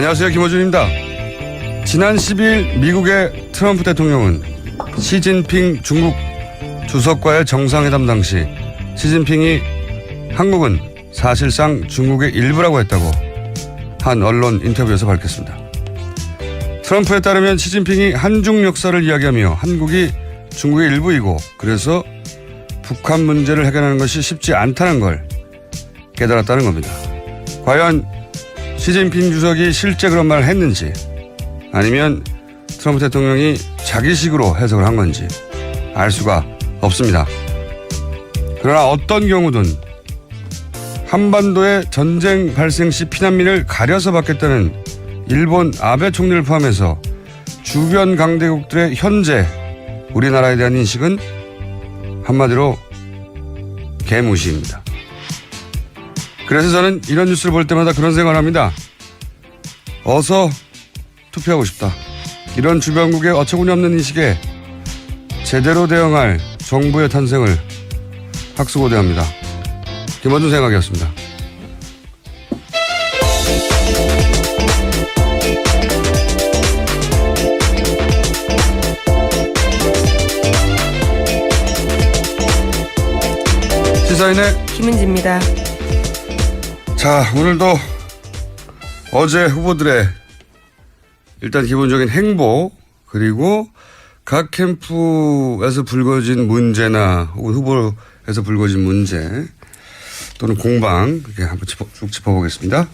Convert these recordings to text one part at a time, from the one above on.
안녕하세요. 김호준입니다. 지난 10일 미국의 트럼프 대통령은 시진핑 중국 주석과의 정상회담 당시 시진핑이 한국은 사실상 중국의 일부라고 했다고 한 언론 인터뷰에서 밝혔습니다. 트럼프에 따르면 시진핑이 한중 역사를 이야기하며 한국이 중국의 일부이고 그래서 북한 문제를 해결하는 것이 쉽지 않다는 걸 깨달았다는 겁니다. 과연 시진핑 주석이 실제 그런 말을 했는지 아니면 트럼프 대통령이 자기식으로 해석을 한 건지 알 수가 없습니다. 그러나 어떤 경우든 한반도의 전쟁 발생 시 피난민을 가려서 받겠다는 일본 아베 총리를 포함해서 주변 강대국들의 현재 우리나라에 대한 인식은 한마디로 개무시입니다. 그래서 저는 이런 뉴스를 볼 때마다 그런 생각을 합니다. 어서 투표하고 싶다. 이런 주변국의 어처구니 없는 인식에 제대로 대응할 정부의 탄생을 학수고대합니다. 김원준 생각이었습니다. 시사인의 김은지입니다. 자, 오늘도 어제 후보들의 일단 기본적인 행보 그리고 각 캠프에서 불거진 문제나 혹은 후보에서 불거진 문제 또는 공방 이렇게 한번 쭉 짚어보겠습니다.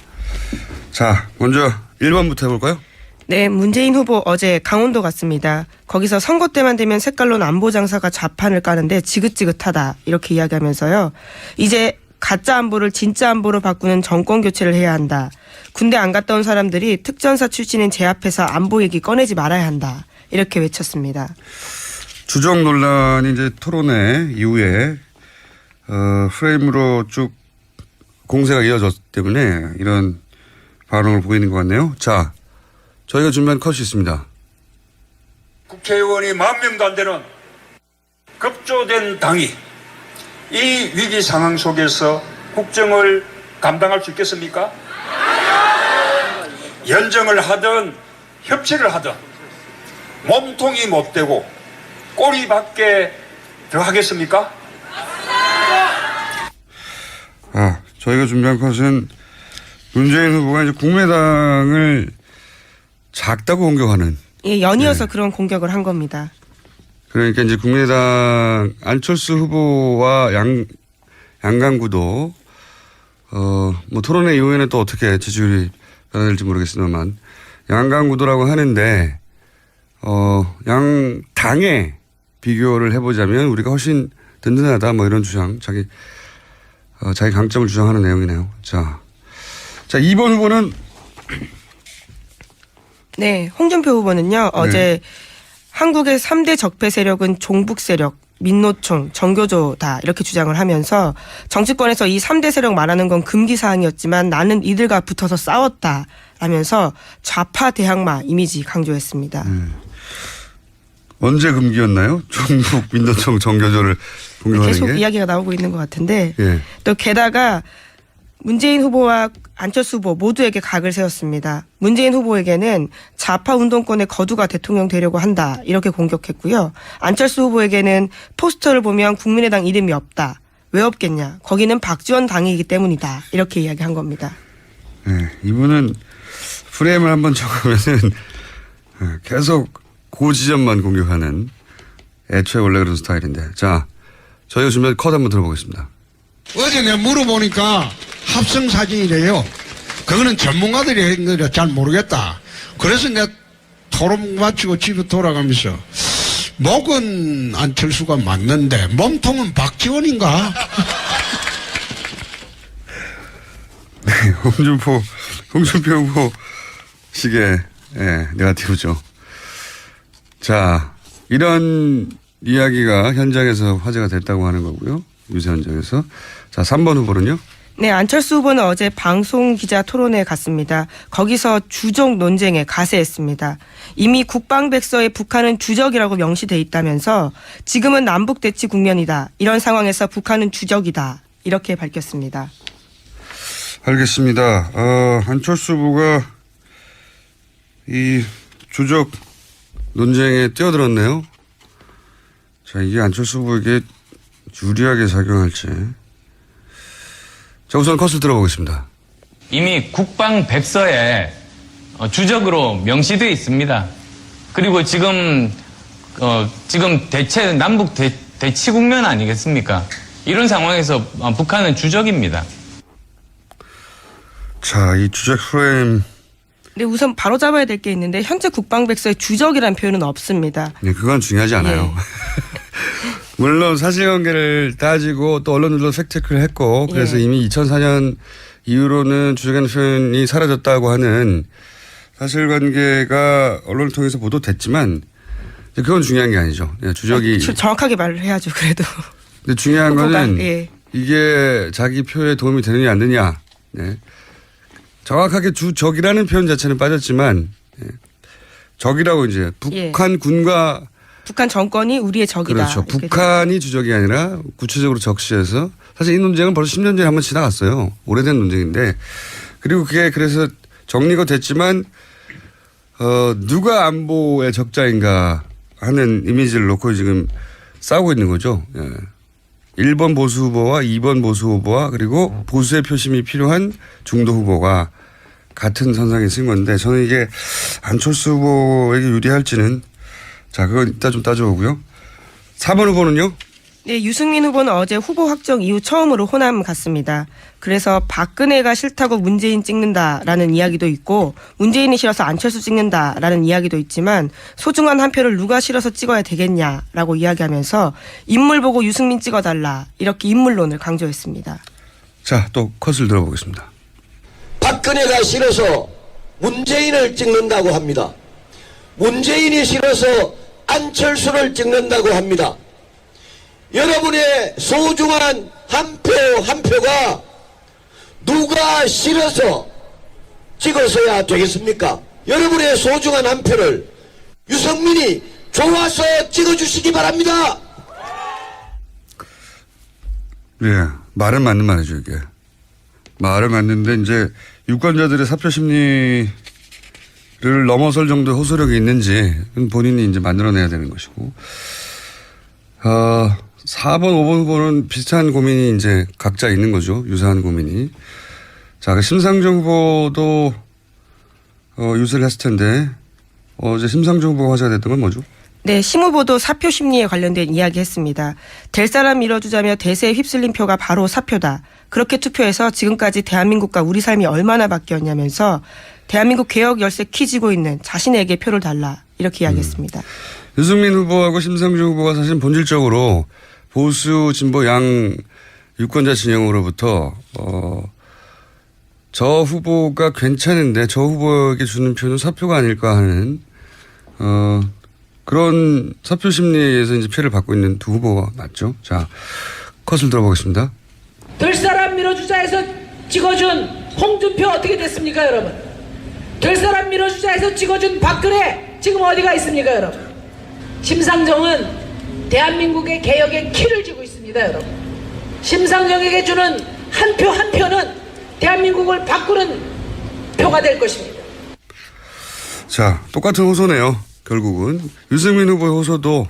자, 먼저 1번부터 해볼까요? 네, 문재인 후보 어제 강원도 갔습니다. 거기서 선거 때만 되면 색깔론 안보 장사가 좌판을 까는데 지긋지긋하다 이렇게 이야기하면서요. 이제 가짜 안보를 진짜 안보로 바꾸는 정권 교체를 해야 한다. 군대 안 갔다 온 사람들이 특전사 출신인 제 앞에서 안보 얘기 꺼내지 말아야 한다. 이렇게 외쳤습니다. 주적 논란이 이제 토론회 이후에 프레임으로 쭉 공세가 이어졌기 때문에 이런 발언을 보고 있는 것 같네요. 자, 저희가 준비한 컷이 있습니다. 국회의원이 10,000명도 안 되는 급조된 당이 이 위기 상황 속에서 국정을 감당할 수 있겠습니까? 연정을 하든 협치를 하든 몸통이 못 되고 꼬리밖에 더 하겠습니까? 저희가 준비한 컷은 문재인 후보가 이제 국민의당을 작다고 공격하는. 예, 연이어서 그런 공격을 한 겁니다. 그러니까 이제 국민의당 안철수 후보와 양강구도 뭐 토론회 이후에는 또 어떻게 지지율이 변화될지 모르겠습니다만 양강구도라고 하는데 양 당에 비교를 해보자면 우리가 훨씬 든든하다 뭐 이런 주장 자기 강점을 주장하는 내용이네요. 자 2번 후보는 네, 홍준표 후보는요. 어제 한국의 3대 적폐 세력은 종북 세력, 민노총, 정교조다 이렇게 주장을 하면서 정치권에서 이 3대 세력 말하는 건 금기 사항이었지만 나는 이들과 붙어서 싸웠다 라면서 좌파 대항마 이미지 강조했습니다. 언제 금기였나요? 종북, 민노총, 정교조를 공격하는 계속 게? 이야기가 나오고 있는 것 같은데 예. 또 게다가 문재인 후보와 안철수 후보 모두에게 각을 세웠습니다. 문재인 후보에게는 좌파 운동권의 거두가 대통령 되려고 한다 이렇게 공격했고요. 안철수 후보에게는 포스터를 보면 국민의당 이름이 없다. 왜 없겠냐. 거기는 박지원 당이기 때문이다. 이렇게 이야기한 겁니다. 네, 이분은 프레임을 한번 정하면은 계속 그 지점만 공격하는 애초에 원래 그런 스타일인데. 자, 저희가 준비한 컷 한번 들어보겠습니다. 어제 내가 물어보니까 합성사진이래요. 그거는 전문가들이 한 거라 잘 모르겠다. 그래서 내가 토론 마치고 집에 돌아가면서 목은 안철수가 맞는데 몸통은 박지원인가? 네, 홍준표 후보 식의 네거티브죠. 자, 이런 이야기가 현장에서 화제가 됐다고 하는 거고요. 유세 현장에서. 자, 3번 후보는요? 네, 안철수 후보는 어제 방송 기자 토론회에 갔습니다. 거기서 주적 논쟁에 가세했습니다. 이미 국방백서에 북한은 주적이라고 명시돼 있다면서 지금은 남북 대치 국면이다. 이런 상황에서 북한은 주적이다. 이렇게 밝혔습니다. 알겠습니다. 안철수 후보가 이 주적 논쟁에 뛰어들었네요. 자, 이게 안철수 후보에게 유리하게 작용할지. 자, 우선 컷을 들어보겠습니다. 이미 국방백서에 주적으로 명시되어 있습니다. 그리고 지금 남북 대치 국면 아니겠습니까? 이런 상황에서 북한은 주적입니다. 자, 이 주적 프레임. 근데 우선 바로 잡아야 될 게 있는데 현재 국방백서에 주적이라는 표현은 없습니다. 네, 그건 중요하지 않아요. 예. 물론 사실관계를 따지고 또 언론들도 팩트체크를 했고 그래서 예. 이미 2004년 이후로는 주적이라는 표현이 사라졌다고 하는 사실관계가 언론을 통해서 보도됐지만 그건 중요한 게 아니죠. 주적이. 정확하게 말을 해야죠. 그래도. 근데 중요한 거는 예. 이게 자기 표에 도움이 되느냐 안 되느냐. 네. 정확하게 주적이라는 표현 자체는 빠졌지만 적이라고 이제 북한 군과 북한 정권이 우리의 적이다. 그렇죠. 북한이 주적이 아니라 구체적으로 적시해서 사실 이 논쟁은 벌써 10년 전에 한번 지나갔어요. 오래된 논쟁인데 그리고 그게 그래서 정리가 됐지만 누가 안보의 적자인가 하는 이미지를 놓고 지금 싸우고 있는 거죠. 예. 1번 보수 후보와 2번 보수 후보와 그리고 보수의 표심이 필요한 중도 후보가 같은 선상에 쓴 건데 저는 이게 안철수 후보에게 유리할지는 자, 그건 이따 좀 따져보고요. 4번 후보는요? 네, 유승민 후보는 어제 후보 확정 이후 처음으로 호남 갔습니다. 그래서 박근혜가 싫다고 문재인 찍는다라는 이야기도 있고 문재인이 싫어서 안철수 찍는다라는 이야기도 있지만 소중한 한 표를 누가 싫어서 찍어야 되겠냐라고 이야기하면서 인물 보고 유승민 찍어달라 이렇게 인물론을 강조했습니다. 자, 또 컷을 들어보겠습니다. 박근혜가 싫어서 문재인을 찍는다고 합니다. 문재인이 싫어서 안철수를 찍는다고 합니다. 여러분의 소중한 한 표 한 표가 누가 싫어서 찍어서야 되겠습니까? 여러분의 소중한 한 표를 유승민이 좋아서 찍어주시기 바랍니다. 예, 말은 맞는 말이죠, 이게. 말은 맞는데 이제 유권자들의 사표 심리를 넘어설 정도의 호소력이 있는지 본인이 이제 만들어내야 되는 것이고. 4번, 5번 후보는 비슷한 고민이 이제 각자 있는 거죠. 유사한 고민이. 자, 그 심상정 후보도 유세를 했을 텐데 어제 심상정 후보가 화제가 됐던 건 뭐죠? 네, 심 후보도 사표 심리에 관련된 이야기 했습니다. 될 사람 밀어주자며 대세에 휩쓸린 표가 바로 사표다. 그렇게 투표해서 지금까지 대한민국과 우리 삶이 얼마나 바뀌었냐면서 대한민국 개혁 열쇠 퀴지고 있는 자신에게 표를 달라 이렇게 이야기했습니다. 유승민 후보하고 심상정 후보가 사실 본질적으로 보수 진보 양 유권자 진영으로부터 저 후보가 괜찮은데 저 후보에게 주는 표는 사표가 아닐까 하는 그런 사표 심리에 의해서 이제 피해를 받고 있는 두 후보가 맞죠. 자, 컷을 들어보겠습니다. 될 사람 밀어주자 해서 찍어준 홍준표 어떻게 됐습니까, 여러분? 될 사람 밀어주자 해서 찍어준 박근혜 지금 어디가 있습니까, 여러분? 심상정은 대한민국의 개혁의 키를 쥐고 있습니다, 여러분. 심상정에게 주는 한 표 한 표는 대한민국을 바꾸는 표가 될 것입니다. 자, 똑같은 호소네요. 결국은 유승민 후보의 호소도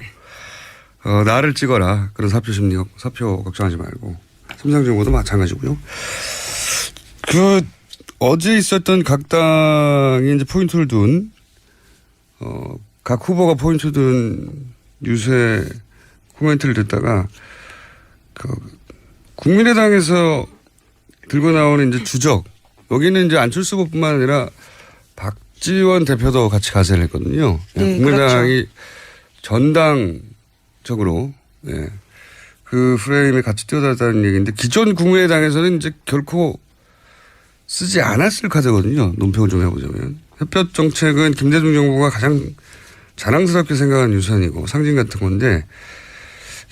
나를 찍어라. 그런 사표 심리, 사표 걱정하지 말고. 심상정 후보도 마찬가지고요. 어제 있었던 각 당이 이제 포인트를 둔 각 후보가 포인트 둔 유세 코멘트를 듣다가 국민의당에서 들고 나오는 이제 주적, 여기는 이제 안철수 후보뿐만 아니라 박지원 대표도 같이 가세를 했거든요. 네, 국민의당이 그렇죠. 전당적으로 그 프레임에 같이 뛰어들었다는 얘기인데 기존 국민의당에서는 이제 결코 쓰지 않았을 카드거든요. 논평을 좀 해보자면. 햇볕 정책은 김대중 정부가 가장 자랑스럽게 생각하는 유산이고 상징 같은 건데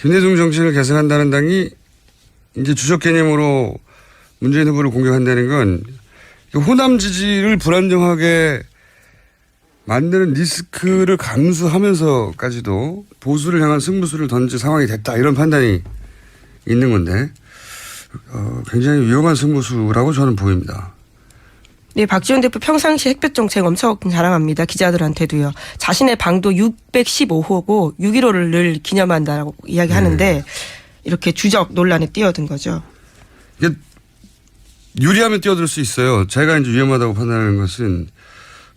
김대중 정책을 개선한다는 당이 이제 주적 개념으로 문재인 후보를 공격한다는 건 호남 지지를 불안정하게 만드는 리스크를 감수하면서까지도 보수를 향한 승부수를 던질 상황이 됐다 이런 판단이 있는 건데 굉장히 위험한 승부수라고 저는 보입니다. 네, 박지원 대표 평상시 햇볕 정책 엄청 자랑합니다. 기자들한테도요. 자신의 방도 615호고 6.15를 늘 기념한다라고 이야기하는데 이렇게 주적 논란에 뛰어든 거죠. 이게 유리하면 뛰어들 수 있어요. 제가 이제 위험하다고 판단하는 것은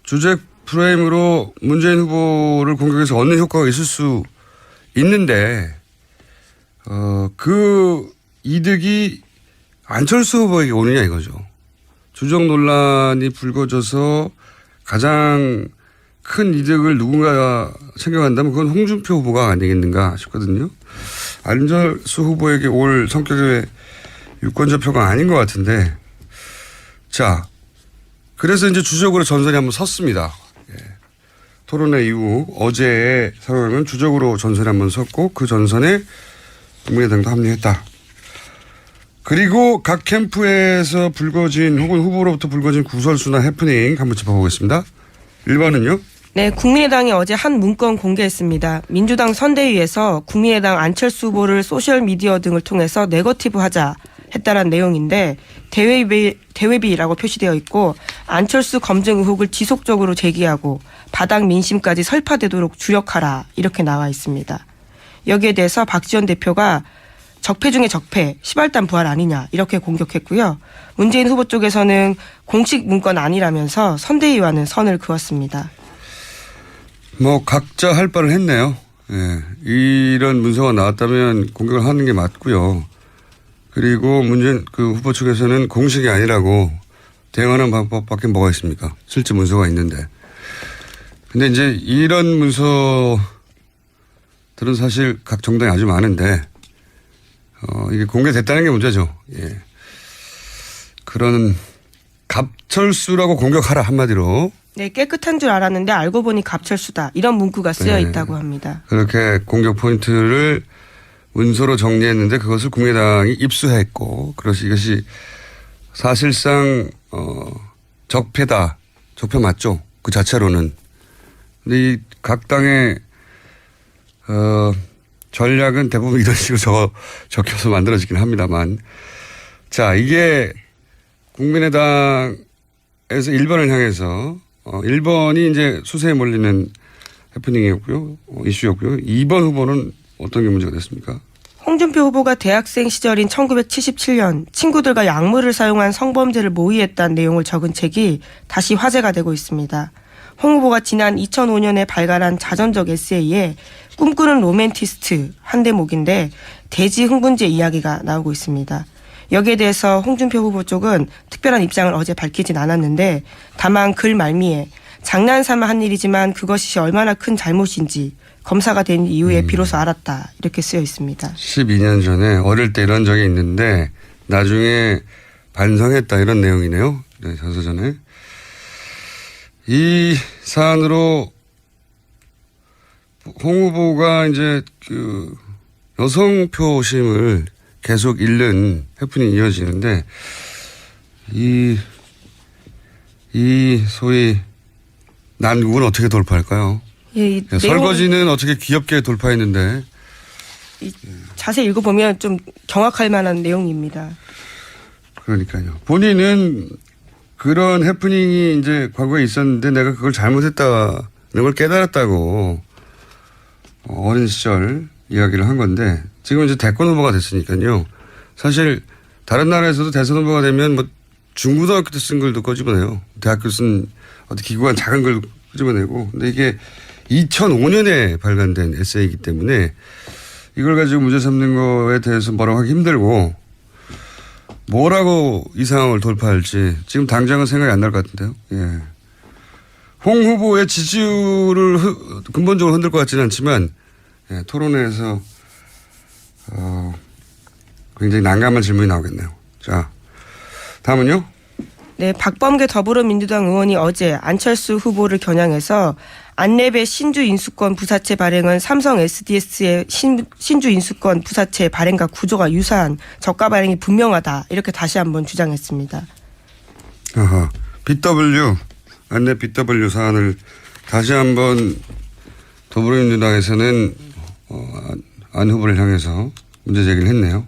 주적 프레임으로 문재인 후보를 공격해서 얻는 효과가 있을 수 있는데 그 이득이 안철수 후보에게 오느냐 이거죠. 주적 논란이 불거져서 가장 큰 이득을 누군가가 챙겨간다면 그건 홍준표 후보가 아니겠는가 싶거든요. 안철수 후보에게 올 성격의 유권자표가 아닌 것 같은데 자 그래서 이제 주적으로 전선이 한번 섰습니다. 예. 토론회 이후 어제의 상황은 주적으로 전선이 한번 섰고 그 전선에 국민의당도 합류했다. 그리고 각 캠프에서 불거진 혹은 후보로부터 불거진 구설수나 해프닝 한번 짚어보겠습니다. 1번은요? 네, 국민의당이 어제 한 문건 공개했습니다. 민주당 선대위에서 국민의당 안철수 후보를 소셜미디어 등을 통해서 네거티브하자 했다라는 내용인데 대외비라고 표시되어 있고 안철수 검증 의혹을 지속적으로 제기하고 바닥 민심까지 설파되도록 주력하라 이렇게 나와 있습니다. 여기에 대해서 박지원 대표가 적폐 중에 적폐, 시발단 부활 아니냐 이렇게 공격했고요. 문재인 후보 쪽에서는 공식 문건 아니라면서 선대위와는 선을 그었습니다. 뭐 각자 할 바를 했네요. 예. 이런 문서가 나왔다면 공격을 하는 게 맞고요. 그리고 문재인 그 후보 측에서는 공식이 아니라고 대응하는 방법밖에 뭐가 있습니까? 실제 문서가 있는데. 근데 이제 이런 문서들은 사실 각 정당이 아주 많은데 이게 공개됐다는 게 문제죠. 예. 그런 갑철수라고 공격하라 한마디로. 네, 깨끗한 줄 알았는데 알고 보니 갑철수다. 이런 문구가 쓰여 있다고 합니다. 그렇게 공격 포인트를 문서로 정리했는데 그것을 국민의당이 입수했고 그래서 이것이 사실상 적폐다. 적폐 맞죠. 그 자체로는. 근데 이 각 당의 전략은 대부분 이런 식으로 적혀서 만들어지긴 합니다만. 자, 이게 국민의당에서 1번을 향해서 1번이 이제 수세에 몰리는 해프닝이었고요. 이슈였고요. 2번 후보는 어떤 게 문제가 됐습니까? 홍준표 후보가 대학생 시절인 1977년 친구들과 약물을 사용한 성범죄를 모의했다는 내용을 적은 책이 다시 화제가 되고 있습니다. 홍 후보가 지난 2005년에 발간한 자전적 에세이에 꿈꾸는 로맨티스트 한 대목인데 대지 흥분제 이야기가 나오고 있습니다. 여기에 대해서 홍준표 후보 쪽은 특별한 입장을 어제 밝히진 않았는데 다만 글 말미에 장난삼아 한 일이지만 그것이 얼마나 큰 잘못인지 검사가 된 이후에 비로소 알았다 이렇게 쓰여 있습니다. 12년 전에 어릴 때 이런 적이 있는데 나중에 반성했다 이런 내용이네요. 네, 전서전에. 이 사안으로 홍 후보가 이제 그 여성 표심을 계속 잃는 해프닝이 이어지는데 이 소위 난국은 어떻게 돌파할까요? 예, 설거지는 어떻게 귀엽게 돌파했는데 자세히 읽어보면 좀 경악할 만한 내용입니다. 그러니까요. 본인은 그런 해프닝이 이제 과거에 있었는데 내가 그걸 잘못했다는 걸 깨달았다고 어린 시절 이야기를 한 건데 지금 이제 대권 후보가 됐으니까요. 사실 다른 나라에서도 대선 후보가 되면 뭐 중고등학교 때 쓴 글도 꺼집어내요. 대학교 쓴 어떤 기구한 작은 글 끄집어내고. 근데 이게 2005년에 발간된 에세이이기 때문에 이걸 가지고 문제 삼는 거에 대해서 뭐라고 하기 힘들고 뭐라고 이 상황을 돌파할지 지금 당장은 생각이 안 날 것 같은데요. 예. 홍 후보의 지지율을 근본적으로 흔들 것 같지는 않지만 예, 토론회에서 굉장히 난감한 질문이 나오겠네요. 자, 다음은요. 네, 박범계 더불어민주당 의원이 어제 안철수 후보를 겨냥해서 안랩의 신주 인수권 부사채 발행은 삼성 SDS의 신주 인수권 부사채 발행과 구조가 유사한 저가 발행이 분명하다 이렇게 다시 한번 주장했습니다. 아하, 안랩 BW 사안을 다시 한번 더불어민주당에서는 안 후보를 향해서 문제 제기를 했네요.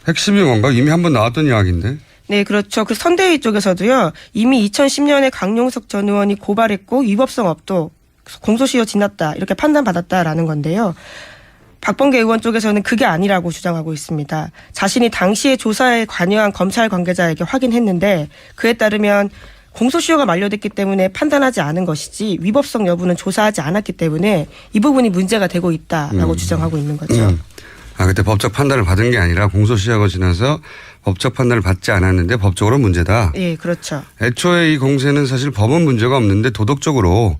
핵심이 뭔가 이미 한번 나왔던 이야기인데. 네, 그렇죠. 그 선대위 쪽에서도요. 이미 2010년에 강용석 전 의원이 고발했고 위법성 없도 공소시효 지났다 이렇게 판단받았다라는 건데요. 박범계 의원 쪽에서는 그게 아니라고 주장하고 있습니다. 자신이 당시에 조사에 관여한 검찰 관계자에게 확인했는데 그에 따르면 공소시효가 만료됐기 때문에 판단하지 않은 것이지 위법성 여부는 조사하지 않았기 때문에 이 부분이 문제가 되고 있다라고 주장하고 있는 거죠. 그때 법적 판단을 받은 게 아니라 공소시효가 지나서 법적 판단을 받지 않았는데 법적으로 문제다. 예, 그렇죠. 애초에 이 공세는 사실 법은 문제가 없는데 도덕적으로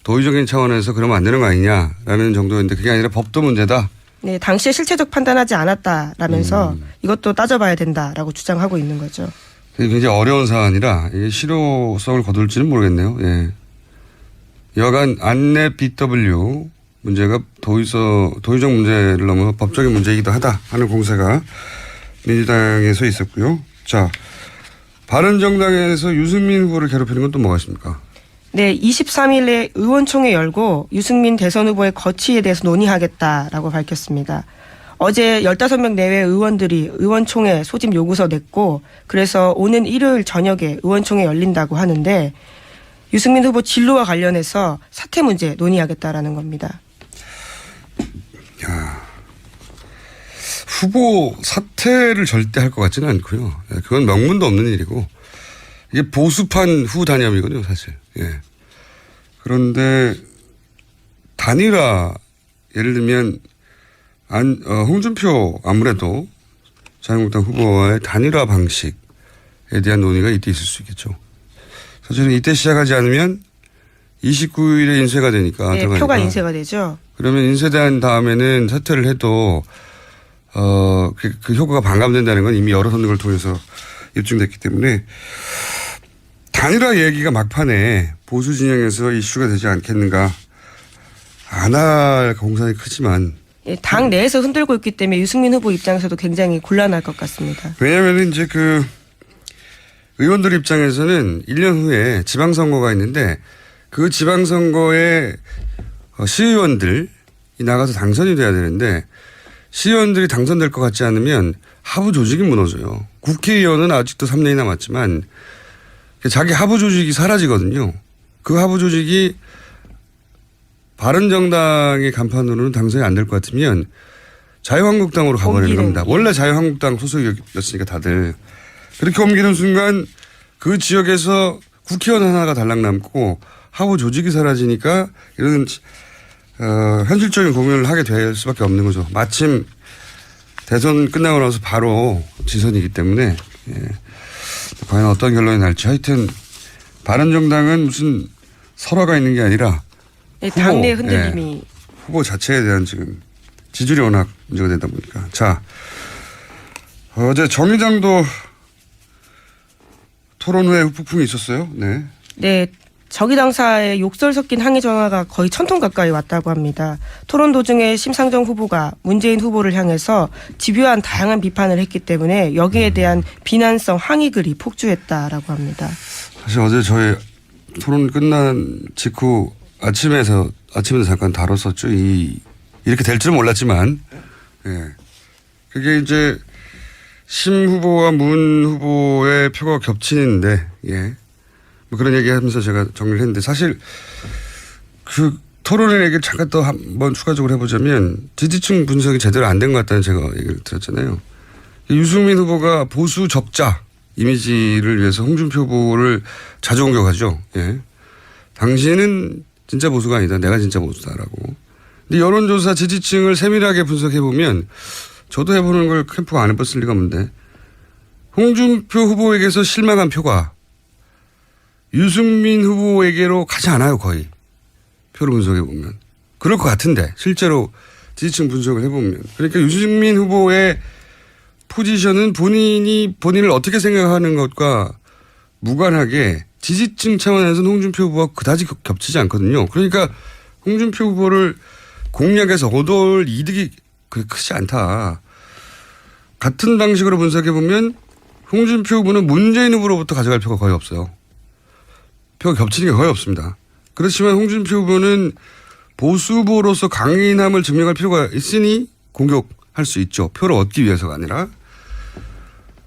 도의적인 차원에서 그러면 안 되는 거 아니냐라는 정도인데 그게 아니라 법도 문제다. 네, 당시에 실체적 판단하지 않았다라면서 이것도 따져봐야 된다라고 주장하고 있는 거죠. 굉장히 어려운 사안이라 이게 실효성을 거둘지는 모르겠네요. 예. 여간 안내 BW 문제가 도의적 문제를 넘어 법적인 문제이기도 하다 하는 공세가 민주당에서 있었고요. 자, 바른정당에서 유승민 후보를 괴롭히는 건 또 뭐가 있습니까? 네, 23일에 의원총회 열고 유승민 대선 후보의 거취에 대해서 논의하겠다라고 밝혔습니다. 어제 15명 내외 의원들이 의원총회 소집 요구서 냈고 그래서 오는 일요일 저녁에 의원총회 열린다고 하는데 유승민 후보 진로와 관련해서 사퇴 문제 논의하겠다라는 겁니다. 야, 후보 사퇴를 절대 할 것 같지는 않고요. 그건 명분도 없는 일이고 이게 보수판 후 단협이거든요, 사실. 예. 그런데 단일화 예를 들면 홍준표 아무래도 자유한국당 후보와의 단일화 방식에 대한 논의가 이때 있을 수 있겠죠. 사실은 이때 시작하지 않으면 29일에 인쇄가 되니까. 네, 들어가니까. 표가 인쇄가 되죠. 그러면 인쇄된 다음에는 사퇴를 해도 그 효과가 반감된다는 건 이미 여러 선거를 통해서 입증됐기 때문에 단일화 얘기가 막판에 보수 진영에서 이슈가 되지 않겠는가. 안 할 공산이 크지만. 예, 당 내에서 흔들고 있기 때문에 유승민 후보 입장에서도 굉장히 곤란할 것 같습니다. 왜냐하면 이제 그 의원들 입장에서는 1년 후에 지방선거가 있는데 그 지방선거에 시의원들이 나가서 당선이 돼야 되는데 시의원들이 당선될 것 같지 않으면 하부 조직이 무너져요. 국회의원은 아직도 3년이 남았지만 자기 하부 조직이 사라지거든요. 그 하부 조직이 바른정당의 간판으로는 당선이 안 될 것 같으면 자유한국당으로 가버리는 겁니다. 원래 자유한국당 소속이었으니까 다들. 그렇게 옮기는 순간 그 지역에서 국회의원 하나가 달랑 남고 하부 조직이 사라지니까 이런 현실적인 고민을 하게 될 수밖에 없는 거죠. 마침 대선 끝나고 나서 바로 지선이기 때문에 과연 어떤 결론이 날지. 하여튼 바른정당은 무슨 설화가 있는 게 아니라 네, 당내 흔들림이. 후보 자체에 대한 지금 지지율이 워낙 문제가 되다 보니까. 자, 어제 정의당도 토론 후에 후폭풍이 있었어요. 네. 네. 저기당사의 욕설 섞인 항의 전화가 거의 1000통 가까이 왔다고 합니다. 토론 도중에 심상정 후보가 문재인 후보를 향해서 집요한 다양한 비판을 했기 때문에 여기에 대한 비난성 항의글이 폭주했다라고 합니다. 사실 어제 저희 토론 끝난 직후 아침에도 잠깐 다뤘었죠. 이렇게 될 줄은 몰랐지만, 예. 그게 이제 심 후보와 문 후보의 표가 겹치는데, 예. 뭐 그런 얘기 하면서 제가 정리를 했는데 사실 그 토론의 얘기를 잠깐 또 한번 추가적으로 해보자면 지지층 분석이 제대로 안 된 것 같다는 제가 얘기를 드렸잖아요. 유승민 후보가 보수 적자 이미지를 위해서 홍준표 후보를 자주 공격하죠. 예. 당신은 진짜 보수가 아니다. 내가 진짜 보수다라고. 근데 여론조사 지지층을 세밀하게 분석해보면 저도 해보는 걸 캠프가 안 해봤을 리가 없는데 홍준표 후보에게서 실망한 표가 유승민 후보에게로 가지 않아요. 거의. 표를 분석해보면. 그럴 것 같은데 실제로 지지층 분석을 해보면. 그러니까 유승민 후보의 포지션은 본인을 어떻게 생각하는 것과 무관하게 지지층 차원에서는 홍준표 후보가 그다지 겹치지 않거든요. 그러니까 홍준표 후보를 공략해서 얻을 이득이 그렇게 크지 않다. 같은 방식으로 분석해보면 홍준표 후보는 문재인 후보로부터 가져갈 표가 거의 없어요. 표가 겹치는 게 거의 없습니다. 그렇지만 홍준표 후보는 보수 후보로서 강인함을 증명할 필요가 있으니 공격할 수 있죠. 표를 얻기 위해서가 아니라.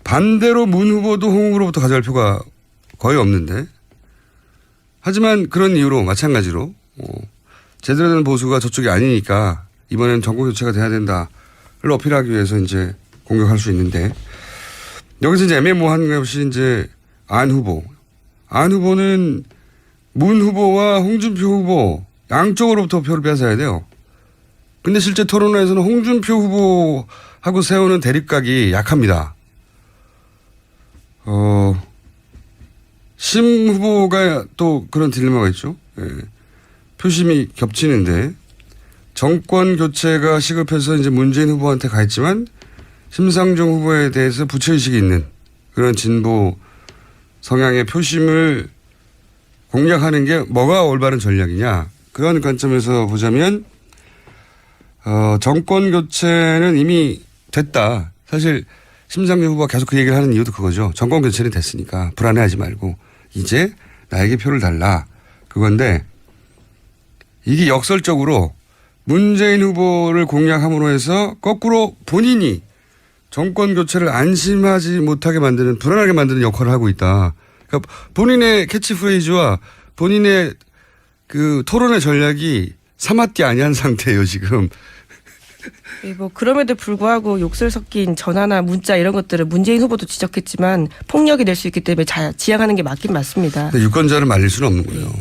반대로 문 후보도 홍 후보로부터 가져갈 표가 거의 없는데 하지만 그런 이유로 마찬가지로 제대로 된 보수가 저쪽이 아니니까 이번엔 정권 교체가 돼야 된다를 어필하기 위해서 이제 공격할 수 있는데 여기서 이제 애매모호한 것이 이제 안 후보. 안 후보는 문 후보와 홍준표 후보 양쪽으로부터 표를 뺏어야 돼요. 근데 실제 토론회에서는 홍준표 후보하고 세우는 대립각이 약합니다. 심 후보가 또 그런 딜레마가 있죠. 예. 표심이 겹치는데 정권 교체가 시급해서 이제 문재인 후보한테 가 있지만 심상정 후보에 대해서 부채의식이 있는 그런 진보 성향의 표심을 공략하는 게 뭐가 올바른 전략이냐. 그런 관점에서 보자면 정권 교체는 이미 됐다. 사실 심상정 후보가 계속 그 얘기를 하는 이유도 그거죠. 정권 교체는 됐으니까 불안해하지 말고 이제 나에게 표를 달라. 그건데 이게 역설적으로 문재인 후보를 공략함으로 해서 거꾸로 본인이 정권 교체를 안심하지 못하게 만드는 불안하게 만드는 역할을 하고 있다. 그러니까 본인의 캐치프레이즈와 본인의 그 토론의 전략이 사맞지 아니한 상태예요 지금. 뭐 그럼에도 불구하고 욕설 섞인 전화나 문자 이런 것들을 문재인 후보도 지적했지만 폭력이 될 수 있기 때문에 지양하는 게 맞긴 맞습니다. 근데 유권자를 말릴 수는 없는 거예요.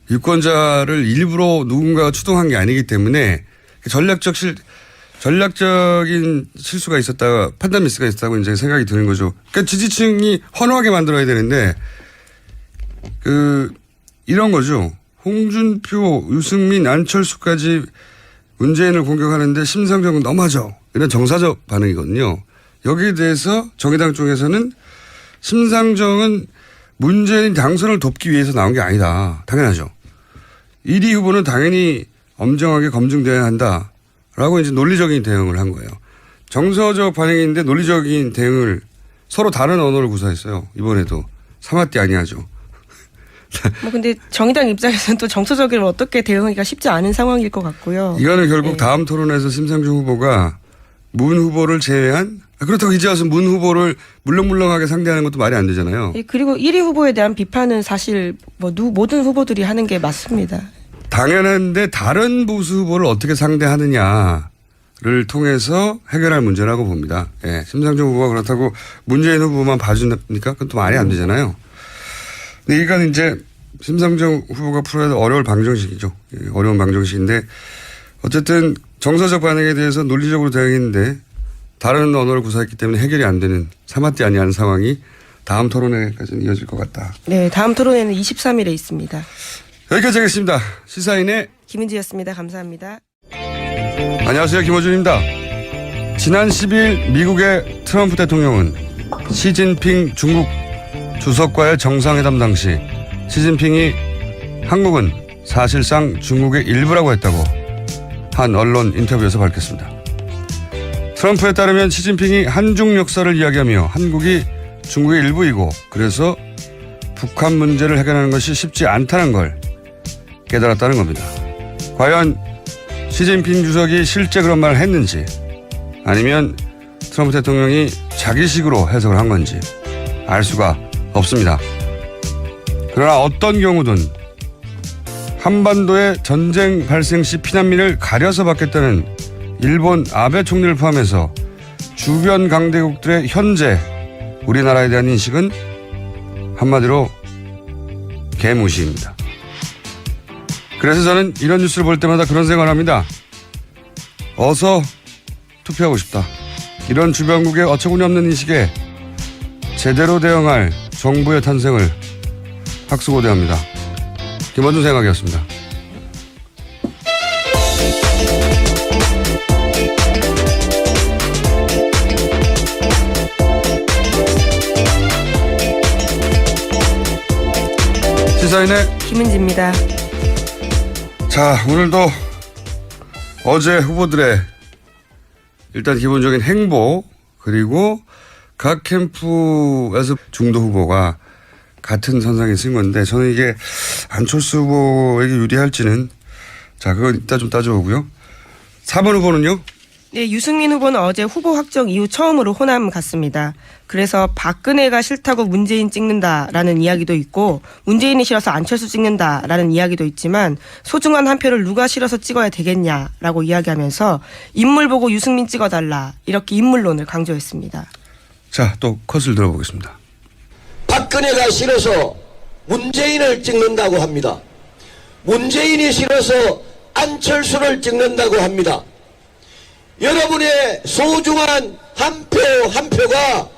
유권자를 일부러 누군가가 추동한 게 아니기 때문에 전략적인 실수가 있었다가 판단 미스가 있었다고 이제 생각이 드는 거죠. 그러니까 지지층이 환호하게 만들어야 되는데 이런 거죠. 홍준표, 유승민, 안철수까지 문재인을 공격하는데 심상정은 너무하죠. 이런 정사적 반응이거든요. 여기에 대해서 정의당 쪽에서는 심상정은 문재인 당선을 돕기 위해서 나온 게 아니다. 당연하죠. 1위 후보는 당연히 엄정하게 검증돼야 한다라고 이제 논리적인 대응을 한 거예요. 정서적 반응인데 논리적인 대응을 서로 다른 언어를 구사했어요. 이번에도 사맞디 아니하죠. 뭐 근데 정의당 입장에서는 또 정서적으로 어떻게 대응하기가 쉽지 않은 상황일 것 같고요. 이거는 결국 네. 다음 토론에서 심상정 후보가 문 후보를 제외한 그렇다고 이제 와서 문 후보를 물렁물렁하게 상대하는 것도 말이 안 되잖아요. 그리고 1위 후보에 대한 비판은 사실 뭐 모든 후보들이 하는 게 맞습니다. 당연한데 다른 보수 후보를 어떻게 상대하느냐를 통해서 해결할 문제라고 봅니다. 예, 심상정 후보가 그렇다고 문재인 후보만 봐준답니까? 그건 또 말이 안 되잖아요. 근데 이건 이제 심상정 후보가 풀어야 될 어려울 방정식이죠. 예, 어려운 방정식인데 어쨌든 정서적 반응에 대해서 논리적으로 대응했는데 다른 언어를 구사했기 때문에 해결이 안 되는 사맞지 아니하는 상황이 다음 토론회까지는 이어질 것 같다. 네, 다음 토론회는 23일에 있습니다. 여기까지 하겠습니다. 시사인의 김은지였습니다. 감사합니다. 안녕하세요. 김호준입니다. 지난 10일 미국의 트럼프 대통령은 시진핑 중국 주석과의 정상회담 당시 시진핑이 한국은 사실상 중국의 일부라고 했다고 한 언론 인터뷰에서 밝혔습니다. 트럼프에 따르면 시진핑이 한중 역사를 이야기하며 한국이 중국의 일부이고 그래서 북한 문제를 해결하는 것이 쉽지 않다는 걸 깨달았다는 겁니다. 과연 시진핑 주석이 실제 그런 말을 했는지 아니면 트럼프 대통령이 자기식으로 해석을 한 건지 알 수가 없습니다. 그러나 어떤 경우든 한반도의 전쟁 발생 시 피난민을 가려서 받겠다는 일본 아베 총리를 포함해서 주변 강대국들의 현재 우리나라에 대한 인식은 한마디로 개무시입니다. 그래서 저는 이런 뉴스를 볼 때마다 그런 생각을 합니다. 어서 투표하고 싶다. 이런 주변국의 어처구니 없는 인식에 제대로 대응할 정부의 탄생을 학수고대합니다. 김원준 생각이었습니다. 시사인의 김은지입니다. 자, 오늘도 어제 후보들의 일단 기본적인 행보 그리고 각 캠프에서 중도 후보가 같은 선상에 쓴 건데 저는 이게 안철수 후보에게 유리할지는 자, 그건 이따 좀 따져보고요. 4번 후보는요. 네, 유승민 후보는 어제 후보 확정 이후 처음으로 호남 갔습니다. 그래서 박근혜가 싫다고 문재인 찍는다라는 이야기도 있고 문재인이 싫어서 안철수 찍는다라는 이야기도 있지만 소중한 한 표를 누가 싫어서 찍어야 되겠냐라고 이야기하면서 인물 보고 유승민 찍어달라 이렇게 인물론을 강조했습니다. 자, 또 컷을 들어보겠습니다. 박근혜가 싫어서 문재인을 찍는다고 합니다. 문재인이 싫어서 안철수를 찍는다고 합니다. 여러분의 소중한 한 표 한 표가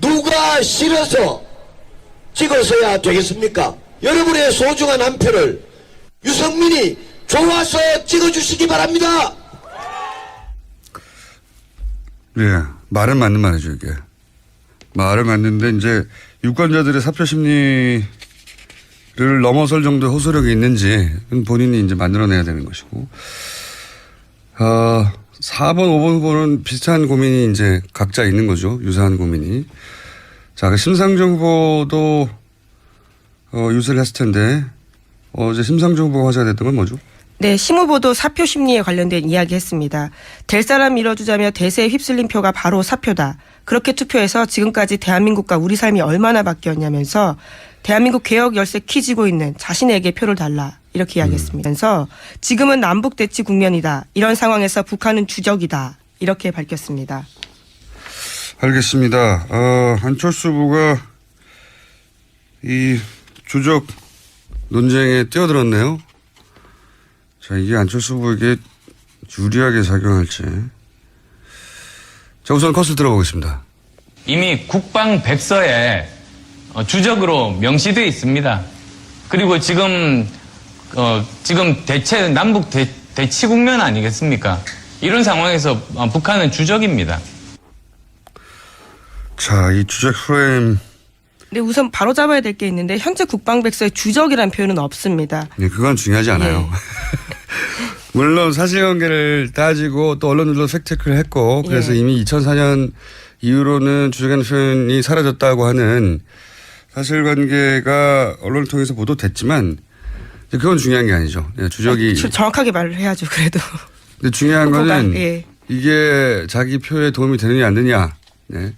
누가 싫어서 찍어서야 되겠습니까? 여러분의 소중한 한 표를 유승민이 좋아서 찍어주시기 바랍니다. 예, 말은 맞는 말이죠, 이게. 말은 맞는데, 이제, 유권자들의 사표 심리를 넘어설 정도의 호소력이 있는지, 본인이 이제 만들어내야 되는 것이고, 4번, 5번 후보는 비슷한 고민이 이제 각자 있는 거죠. 유사한 고민이. 자, 그 심상정 후보도, 유세를 했을 텐데, 어제 심상정 후보가 화제가 됐던 건 뭐죠? 네, 심 후보도 사표 심리에 관련된 이야기 했습니다. 될 사람 밀어주자며 대세에 휩쓸린 표가 바로 사표다. 그렇게 투표해서 지금까지 대한민국과 우리 삶이 얼마나 바뀌었냐면서 대한민국 개혁 열쇠 키 쥐고 있는 자신에게 표를 달라. 이렇게 이야기했습니다. 그래서 지금은 남북 대치 국면이다. 이런 상황에서 북한은 주적이다. 이렇게 밝혔습니다. 알겠습니다. 안철수 후보가 이 주적 논쟁에 뛰어들었네요. 자, 이게 안철수 후보에게 유리하게 작용할지. 자, 우선 컷을 들어보겠습니다. 이미 국방 백서에 주적으로 명시되어 있습니다. 그리고 지금 남북 대치 국면 아니겠습니까? 이런 상황에서 북한은 주적입니다. 자, 이 주적 프레임. 네, 우선 바로 잡아야 될 게 있는데 현재 국방백서에 주적이라는 표현은 없습니다. 네, 그건 중요하지 않아요. 예. 물론 사실관계를 따지고 또 언론들도 팩트체크를 했고 그래서 예. 이미 2004년 이후로는 주적이라는 표현이 사라졌다고 하는 사실관계가 언론을 통해서 보도됐지만 그건 중요한 게 아니죠. 예, 주적이. 정확하게 말을 해야죠, 그래도. 근데 중요한 거는 예. 이게 자기 표에 도움이 되느냐 안 되느냐. 네.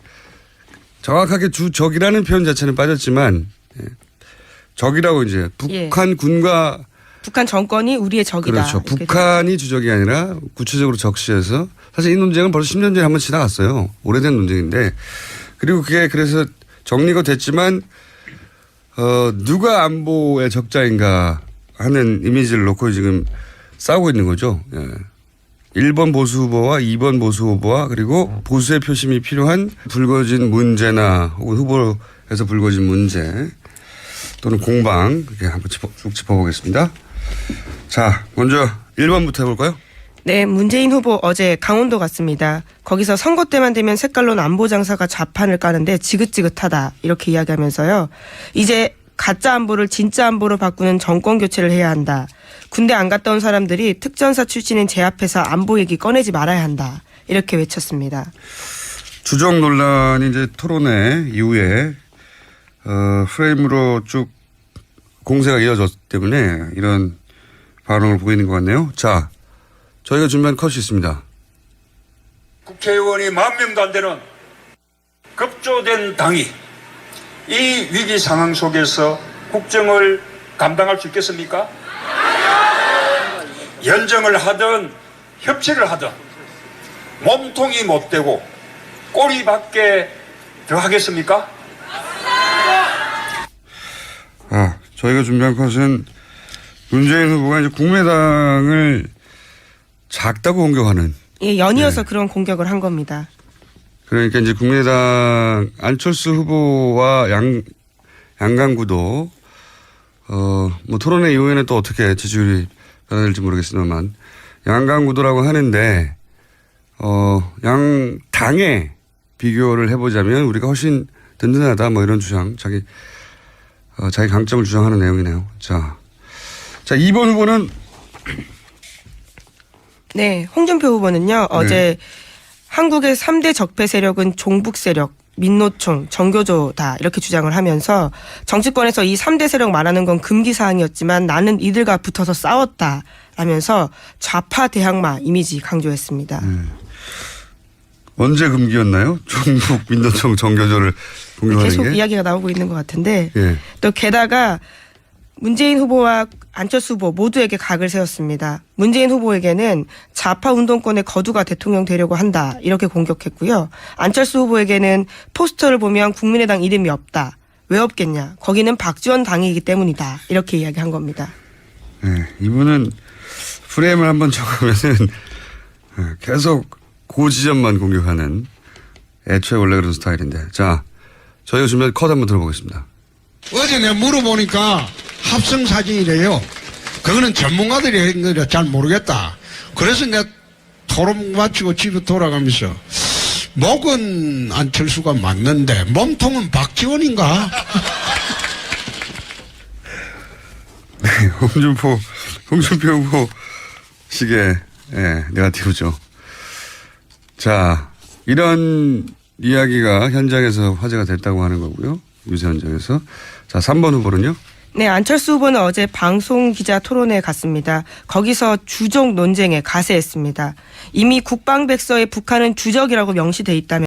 정확하게 주적이라는 표현 자체는 빠졌지만 적이라고 이제 북한 군과 북한 정권이 우리의 적이다. 그렇죠. 북한이 주적이 아니라 구체적으로 적시해서 사실 이 논쟁은 벌써 10년 전에 한번 지나갔어요. 오래된 논쟁인데 그리고 그게 그래서 정리가 됐지만 누가 안보의 적자인가 하는 이미지를 놓고 지금 싸우고 있는 거죠. 예. 1번 보수 후보와 2번 보수 후보와 그리고 보수의 표심이 필요한 불거진 문제나 혹은 후보에서 불거진 문제 또는 공방 이렇게 한번 쭉 짚어보겠습니다. 자, 먼저 1번부터 해볼까요? 네, 문재인 후보 어제 강원도 갔습니다. 거기서 선거 때만 되면 색깔론 안보 장사가 좌판을 까는데 지긋지긋하다 이렇게 이야기하면서요. 이제 가짜 안보를 진짜 안보로 바꾸는 정권 교체를 해야 한다. 군대 안 갔다 온 사람들이 특전사 출신인 제 앞에서 안보 얘기 꺼내지 말아야 한다. 이렇게 외쳤습니다. 주적 논란이 이제 토론회 이후에 프레임으로 쭉 공세가 이어졌기 때문에 이런 반응을 보이는 것 같네요. 자, 저희가 준비한 컷이 있습니다. 국회의원이 10,000명도 안 되는 급조된 당이 이 위기 상황 속에서 국정을 감당할 수 있겠습니까? 연정을 하든 협치를 하든 몸통이 못 되고 꼬리밖에 더 하겠습니까? 저희가 준비한 컷은 문재인 후보가 이제 국민의당을 작다고 공격하는. 예, 연이어서 그런 공격을 한 겁니다. 그러니까 이제 국민의당 안철수 후보와 양강구도 뭐 토론회 이후에는 또 어떻게 지지율이 변화될지 모르겠습니다만 양강구도라고 하는데 양 당에 비교를 해보자면 우리가 훨씬 든든하다 뭐 이런 주장 자기 강점을 주장하는 내용이네요. 자 2번 후보는 네, 홍준표 후보는요 어제 한국의 3대 적폐 세력은 종북 세력, 민노총, 정교조다 이렇게 주장을 하면서 정치권에서 이 3대 세력 말하는 건 금기 사항이었지만 나는 이들과 붙어서 싸웠다 라면서 좌파 대항마 이미지 강조했습니다. 언제 금기였나요? 중국 민노총 정교조를 공격하는 계속 게? 이야기가 나오고 있는 것 같은데 예. 또 게다가 문재인 후보와 안철수 후보 모두에게 각을 세웠습니다. 문재인 후보에게는 좌파 운동권의 거두가 대통령 되려고 한다 이렇게 공격했고요. 안철수 후보에게는 포스터를 보면 국민의당 이름이 없다. 왜 없겠냐. 거기는 박지원 당이기 때문이다. 이렇게 이야기한 겁니다. 예, 이분은 프레임을 한번 정하면은 계속 그 지점만 공격하는 애초에 원래 그런 스타일인데. 자, 저희가 준비한 컷 한번 들어보겠습니다. 어제 내가 물어보니까 합성사진이래요. 그거는 전문가들이 한 거라 잘 모르겠다. 그래서 내가 토론 마치고 집에 돌아가면서 목은 안철수가 맞는데 몸통은 박지원인가? 네, 홍준표 후보 식의 네거티브죠. 자, 이런 이야기가 현장에서 화제가 됐다고 하는 거고요. 유세 현장에서. 자, 3번 후보는요? 네, 안철수 후보는 어제 방송 기자 토론회에 갔습니다. 거기서 주적 논쟁에 가세했습니다. 이미 국방백서에 북한은 주적이라고 명시돼 있다면